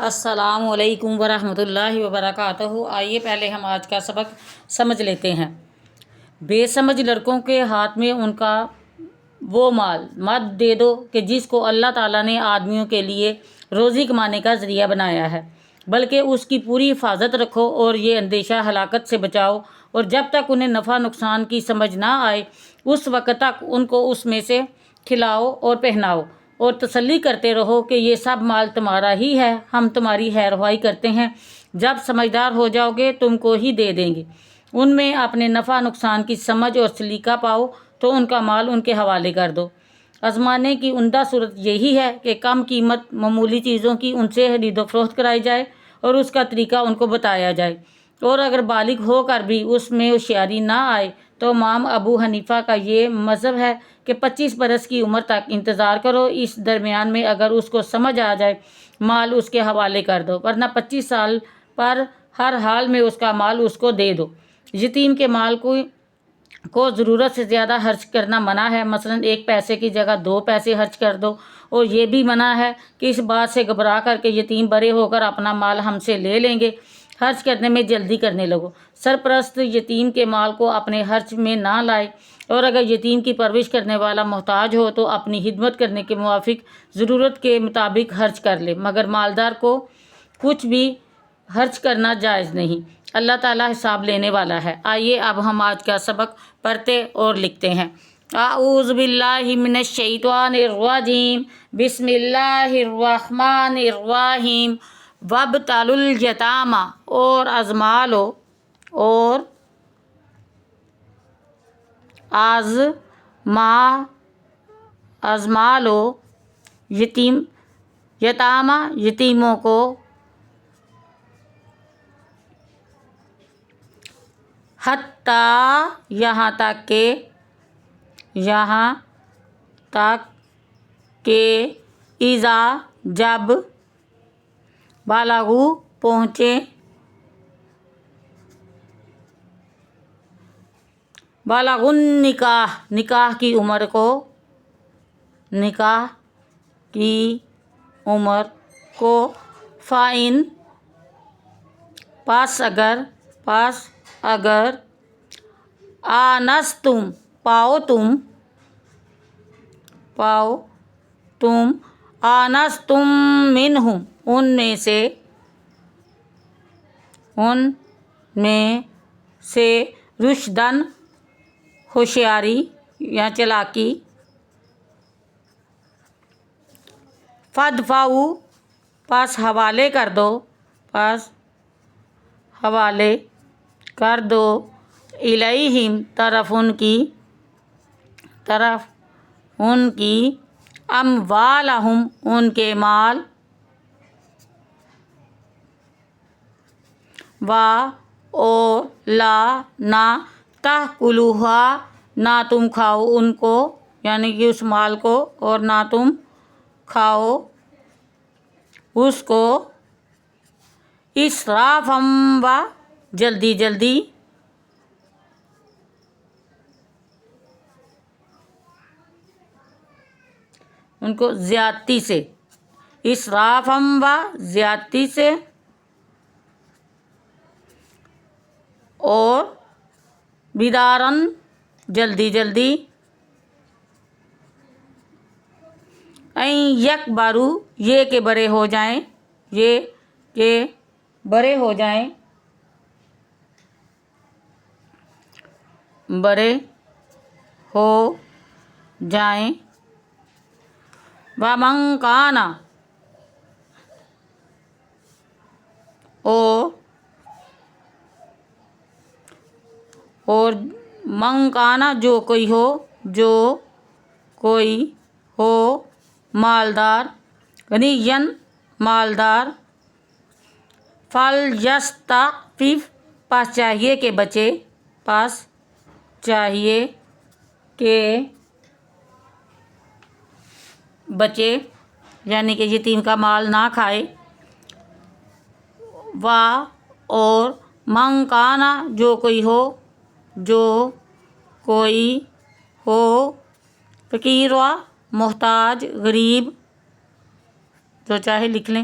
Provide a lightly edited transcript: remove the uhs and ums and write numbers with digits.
السلام علیکم ورحمۃ اللہ وبرکاتہ۔ آئیے پہلے ہم آج کا سبق سمجھ لیتے ہیں۔ بے سمجھ لڑکوں کے ہاتھ میں ان کا وہ مال مت دے دو کہ جس کو اللہ تعالیٰ نے آدمیوں کے لیے روزی کمانے کا ذریعہ بنایا ہے، بلکہ اس کی پوری حفاظت رکھو اور یہ اندیشہ ہلاکت سے بچاؤ، اور جب تک انہیں نفع نقصان کی سمجھ نہ آئے اس وقت تک ان کو اس میں سے کھلاؤ اور پہناؤ، اور تسلی کرتے رہو کہ یہ سب مال تمہارا ہی ہے، ہم تمہاری خیرخواہی کرتے ہیں، جب سمجھدار ہو جاؤ گے تم کو ہی دے دیں گے۔ ان میں اپنے نفع نقصان کی سمجھ اور سلیقہ پاؤ تو ان کا مال ان کے حوالے کر دو۔ آزمانے کی عمدہ صورت یہی ہے کہ کم قیمت معمولی چیزوں کی ان سے خرید و فروخت کرائی جائے اور اس کا طریقہ ان کو بتایا جائے، اور اگر بالغ ہو کر بھی اس میں ہوشیاری نہ آئے تو امام ابو حنیفہ کا یہ مذہب ہے کہ 25 برس کی عمر تک انتظار کرو، اس درمیان میں اگر اس کو سمجھ آ جائے مال اس کے حوالے کر دو، ورنہ 25 سال پر ہر حال میں اس کا مال اس کو دے دو۔ یتیم کے مال کو ضرورت سے زیادہ خرچ کرنا منع ہے، مثلا 1 پیسے کی جگہ 2 پیسے خرچ کر دو، اور یہ بھی منع ہے کہ اس بات سے گھبرا کر کے یتیم بڑے ہو کر اپنا مال ہم سے لے لیں گے، خرچ کرنے میں جلدی کرنے لگو۔ سرپرست یتیم کے مال کو اپنے خرچ میں نہ لائے، اور اگر یتیم کی پرورش کرنے والا محتاج ہو تو اپنی خدمت کرنے کے موافق ضرورت کے مطابق خرچ کر لے، مگر مالدار کو کچھ بھی خرچ کرنا جائز نہیں۔ اللہ تعالیٰ حساب لینے والا ہے۔ آئیے اب ہم آج کا سبق پڑھتے اور لکھتے ہیں۔ اعوذ باللہ من الشیطان الرجیم، بسم اللہ الرحمن الرحیم۔ وابتلوا الیتامی، اور آزما لو یتیموں کو، حتیٰ یہاں تک کہ اذا جب بالغوا پہنچے، بالغ النکاح نکاح کی عمر کو، فَإِن پس اگر آنستم پاؤ تم آنستم منہم ان میں سے رشدن ہوشیاری یا چالاکی، فادفعوا پس حوالے کر دو الیہم طرف ان کی اموالہم ان کے مال، اور لا نہ تأکلوہا نہ تم کھاؤ ان کو، یعنی کہ اس مال کو، اور نہ تم کھاؤ اس کو، اسرافا و جلدی ان کو زیادتی سے، اسرافا و زیادتی سے، اور بدارن جلدی، این یکبروا یہ کہ بڑے ہو جائیں، ومن کان اور من کانا جو کوئی ہو مالدار، غنیًا مالدار، فلیستعفف پس چاہیے کہ بچے، یعنی کہ یتیم کا مال نہ کھائے، اور من کانا جو کوئی ہو فقیر و محتاج، غریب، جو چاہے لکھ لیں،